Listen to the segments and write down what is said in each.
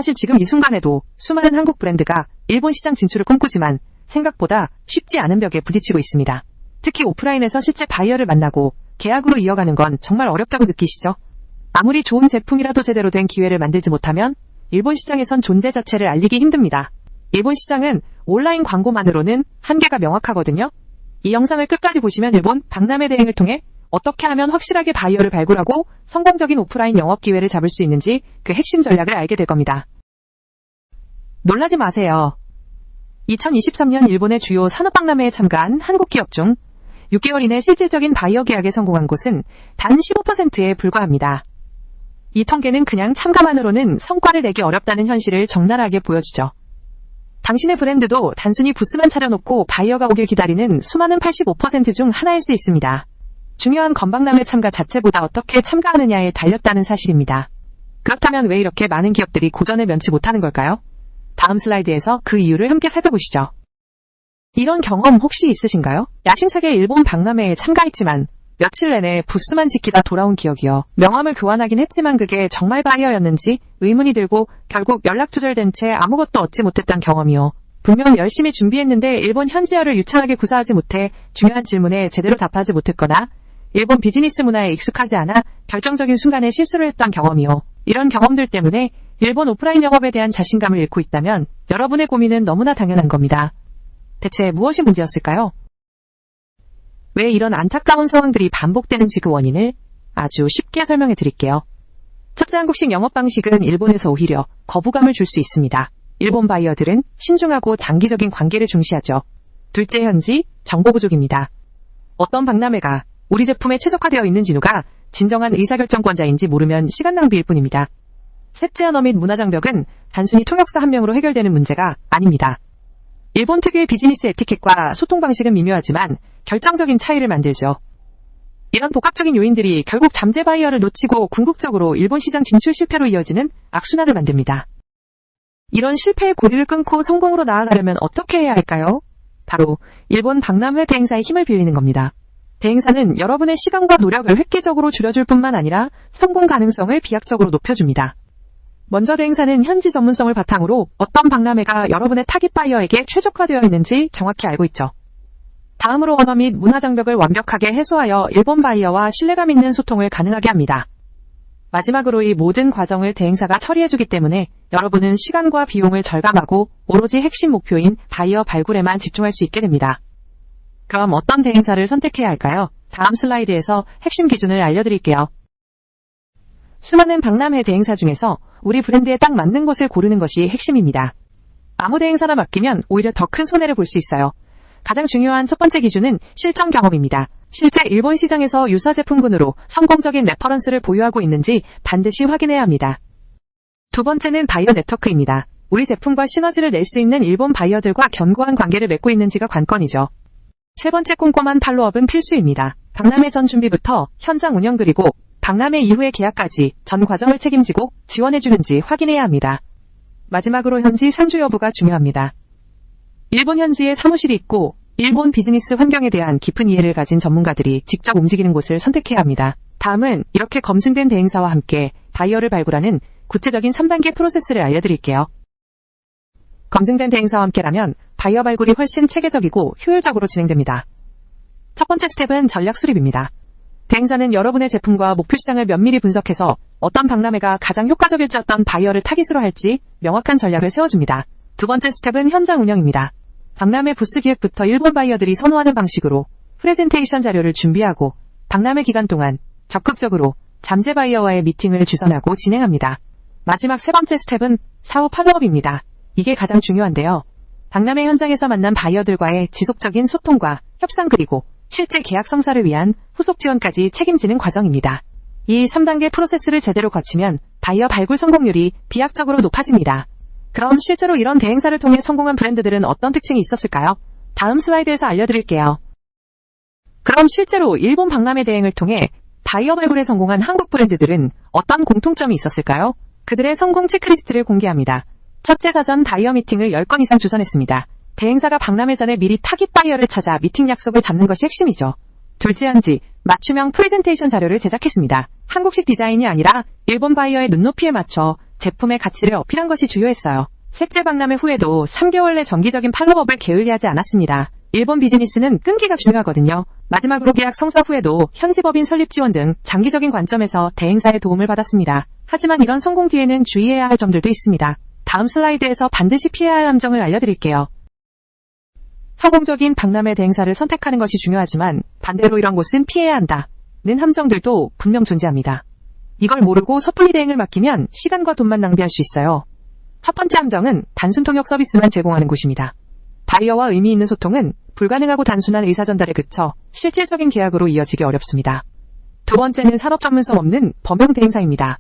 사실 지금 이 순간에도 수많은 한국 브랜드가 일본 시장 진출을 꿈꾸지만 생각보다 쉽지 않은 벽에 부딪히고 있습니다. 특히 오프라인에서 실제 바이어를 만나고 계약으로 이어가는 건 정말 어렵다고 느끼시죠? 아무리 좋은 제품이라도 제대로 된 기회를 만들지 못하면 일본 시장에선 존재 자체를 알리기 힘듭니다. 일본 시장은 온라인 광고만으로는 한계가 명확하거든요. 이 영상을 끝까지 보시면 일본 박람회 대행을 통해 어떻게 하면 확실하게 바이어를 발굴하고 성공적인 오프라인 영업 기회를 잡을 수 있는지 그 핵심 전략을 알게 될 겁니다. 놀라지 마세요. 2023년 일본의 주요 산업박람회에 참가한 한국 기업 중 6개월 이내 실질적인 바이어 계약에 성공한 곳은 단 15%에 불과합니다. 이 통계는 그냥 참가만으로는 성과를 내기 어렵다는 현실을 적나라하게 보여주죠. 당신의 브랜드도 단순히 부스만 차려놓고 바이어가 오길 기다리는 수많은 85% 중 하나일 수 있습니다. 중요한 건박람회 참가 자체보다 어떻게 참가하느냐에 달렸다는 사실입니다. 그렇다면 왜 이렇게 많은 기업들이 고전을 면치 못하는 걸까요? 다음 슬라이드에서 그 이유를 함께 살펴보시죠. 이런 경험 혹시 있으신가요? 야심차게 일본 박람회에 참가했지만 며칠 내내 부스만 지키다 돌아온 기억이요. 명함을 교환하긴 했지만 그게 정말 바이어였는지 의문이 들고 결국 연락 두절된 채 아무것도 얻지 못했던 경험이요. 분명 열심히 준비했는데 일본 현지어를 유창하게 구사하지 못해 중요한 질문에 제대로 답하지 못했거나 일본 비즈니스 문화에 익숙하지 않아 결정적인 순간에 실수를 했던 경험이요. 이런 경험들 때문에 일본 오프라인 영업에 대한 자신감을 잃고 있다면 여러분의 고민은 너무나 당연한 겁니다. 대체 무엇이 문제였을까요? 왜 이런 안타까운 상황들이 반복되는지 그 원인을 아주 쉽게 설명해 드릴게요. 첫째, 한국식 영업 방식은 일본에서 오히려 거부감을 줄 수 있습니다. 일본 바이어들은 신중하고 장기적인 관계를 중시하죠. 둘째, 현지 정보 부족입니다. 어떤 박람회가 우리 제품에 최적화되어 있는지 누가 진정한 의사결정권자인지 모르면 시간 낭비일 뿐입니다. 셋째, 언어 및 문화 장벽은 단순히 통역사 한 명으로 해결되는 문제가 아닙니다. 일본 특유의 비즈니스 에티켓과 소통 방식은 미묘하지만 결정적인 차이를 만들죠. 이런 복합적인 요인들이 결국 잠재 바이어를 놓치고 궁극적으로 일본 시장 진출 실패로 이어지는 악순환을 만듭니다. 이런 실패의 고리를 끊고 성공으로 나아가려면 어떻게 해야 할까요? 바로 일본 박람회 대행사의 힘을 빌리는 겁니다. 대행사는 여러분의 시간과 노력을 획기적으로 줄여줄 뿐만 아니라 성공 가능성을 비약적으로 높여줍니다. 먼저 대행사는 현지 전문성을 바탕으로 어떤 박람회가 여러분의 타깃 바이어에게 최적화되어 있는지 정확히 알고 있죠. 다음으로 언어 및 문화 장벽을 완벽하게 해소하여 일본 바이어와 신뢰감 있는 소통을 가능하게 합니다. 마지막으로 이 모든 과정을 대행사가 처리해주기 때문에 여러분은 시간과 비용을 절감하고 오로지 핵심 목표인 바이어 발굴에만 집중할 수 있게 됩니다. 그럼 어떤 대행사를 선택해야 할까요? 다음 슬라이드에서 핵심 기준을 알려드릴게요. 수많은 박람회 대행사 중에서 우리 브랜드에 딱 맞는 곳을 고르는 것이 핵심입니다. 아무 대행사나 맡기면 오히려 더 큰 손해를 볼 수 있어요. 가장 중요한 첫 번째 기준은 실전 경험입니다. 실제 일본 시장에서 유사 제품군으로 성공적인 레퍼런스를 보유하고 있는지 반드시 확인해야 합니다. 두 번째는 바이어 네트워크입니다. 우리 제품과 시너지를 낼 수 있는 일본 바이어들과 견고한 관계를 맺고 있는지가 관건이죠. 세 번째, 꼼꼼한 팔로업은 필수입니다. 박람회 전 준비부터 현장 운영 그리고 박람회 이후의 계약까지 전 과정을 책임지고 지원해주는지 확인해야 합니다. 마지막으로 현지 상주 여부가 중요합니다. 일본 현지에 사무실이 있고 일본 비즈니스 환경에 대한 깊은 이해를 가진 전문가들이 직접 움직이는 곳을 선택해야 합니다. 다음은 이렇게 검증된 대행사와 함께 바이어를 발굴하는 구체적인 3단계 프로세스를 알려드릴게요. 검증된 대행사와 함께라면 바이어 발굴이 훨씬 체계적이고 효율적으로 진행됩니다. 첫 번째 스텝은 전략 수립입니다. 대행사는 여러분의 제품과 목표 시장을 면밀히 분석해서 어떤 박람회가 가장 효과적일지 어떤 바이어를 타깃으로 할지 명확한 전략을 세워줍니다. 두 번째 스텝은 현장 운영입니다. 박람회 부스 기획부터 일본 바이어들이 선호하는 방식으로 프레젠테이션 자료를 준비하고 박람회 기간 동안 적극적으로 잠재 바이어와의 미팅을 주선하고 진행합니다. 마지막 세 번째 스텝은 사후 팔로업입니다. 이게 가장 중요한데요. 박람회 현장에서 만난 바이어들과의 지속적인 소통과 협상 그리고 실제 계약 성사를 위한 후속 지원까지 책임지는 과정입니다. 이 3단계 프로세스를 제대로 거치면 바이어 발굴 성공률이 비약적으로 높아집니다. 그럼 실제로 이런 대행사를 통해 성공한 브랜드들은 어떤 특징이 있었을까요? 다음 슬라이드에서 알려드릴게요. 그럼 실제로 일본 박람회 대행을 통해 바이어 발굴에 성공한 한국 브랜드들은 어떤 공통점이 있었을까요? 그들의 성공 체크리스트를 공개합니다. 첫째, 사전 바이어 미팅을 10건 이상 주선했습니다. 대행사가 박람회 전에 미리 타깃 바이어를 찾아 미팅 약속을 잡는 것이 핵심이죠. 둘째, 현지 맞춤형 프레젠테이션 자료를 제작했습니다. 한국식 디자인이 아니라 일본 바이어의 눈높이에 맞춰 제품의 가치를 어필한 것이 주요했어요. 셋째 박람회 후에도 3개월 내 정기적인 팔로업을 게을리하지 않았습니다. 일본 비즈니스는 끈기가 중요하거든요. 마지막으로 계약 성사 후에도 현지법인 설립 지원 등 장기적인 관점에서 대행사의 도움을 받았습니다. 하지만 이런 성공 뒤에는 주의해야 할 점들도 있습니다. 다음 슬라이드에서 반드시 피해야 할 함정을 알려드릴게요. 성공적인 박람회 대행사를 선택하는 것이 중요하지만 반대로 이런 곳은 피해야 한다는 함정들도 분명 존재합니다. 이걸 모르고 섣불리 대행을 맡기면 시간과 돈만 낭비할 수 있어요. 첫 번째 함정은 단순 통역 서비스만 제공하는 곳입니다. 바이어와 의미 있는 소통은 불가능하고 단순한 의사 전달에 그쳐 실질적인 계약으로 이어지기 어렵습니다. 두 번째는 산업 전문성 없는 범용 대행사입니다.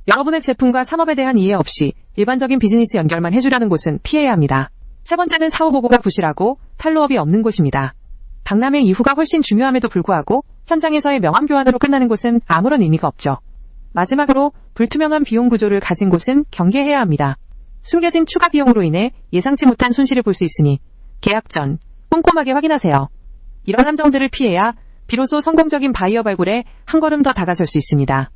여러분의 제품과 산업에 대한 이해 없이 일반적인 비즈니스 연결만 해주려는 곳은 피해야 합니다. 세 번째는 사후 보고가 부실하고 팔로업이 없는 곳입니다. 박람회 이후가 훨씬 중요함에도 불구하고 현장에서의 명함 교환으로 끝나는 곳은 아무런 의미가 없죠. 마지막으로 불투명한 비용 구조를 가진 곳은 경계해야 합니다. 숨겨진 추가 비용으로 인해 예상치 못한 손실을 볼 수 있으니 계약 전 꼼꼼하게 확인하세요. 이런 함정들을 피해야 비로소 성공적인 바이어 발굴에 한 걸음 더 다가설 수 있습니다.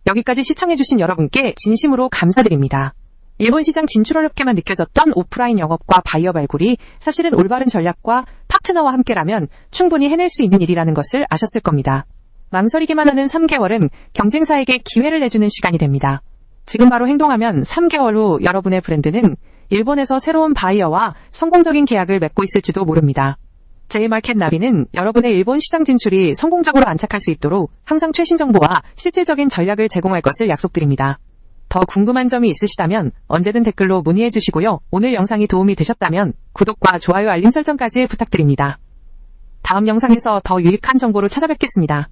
여기까지 시청해주신 여러분께 진심으로 감사드립니다. 일본 시장 진출 어렵게만 느껴졌던 오프라인 영업과 바이어 발굴이 사실은 올바른 전략과 파트너와 함께라면 충분히 해낼 수 있는 일이라는 것을 아셨을 겁니다. 망설이기만 하는 3개월은 경쟁사에게 기회를 내주는 시간이 됩니다. 지금 바로 행동하면 3개월 후 여러분의 브랜드는 일본에서 새로운 바이어와 성공적인 계약을 맺고 있을지도 모릅니다. J마켓 나비는 여러분의 일본 시장 진출이 성공적으로 안착할 수 있도록 항상 최신 정보와 실질적인 전략을 제공할 것을 약속드립니다. 더 궁금한 점이 있으시다면 언제든 댓글로 문의해 주시고요. 오늘 영상이 도움이 되셨다면 구독과 좋아요 알림 설정까지 부탁드립니다. 다음 영상에서 더 유익한 정보로 찾아뵙겠습니다.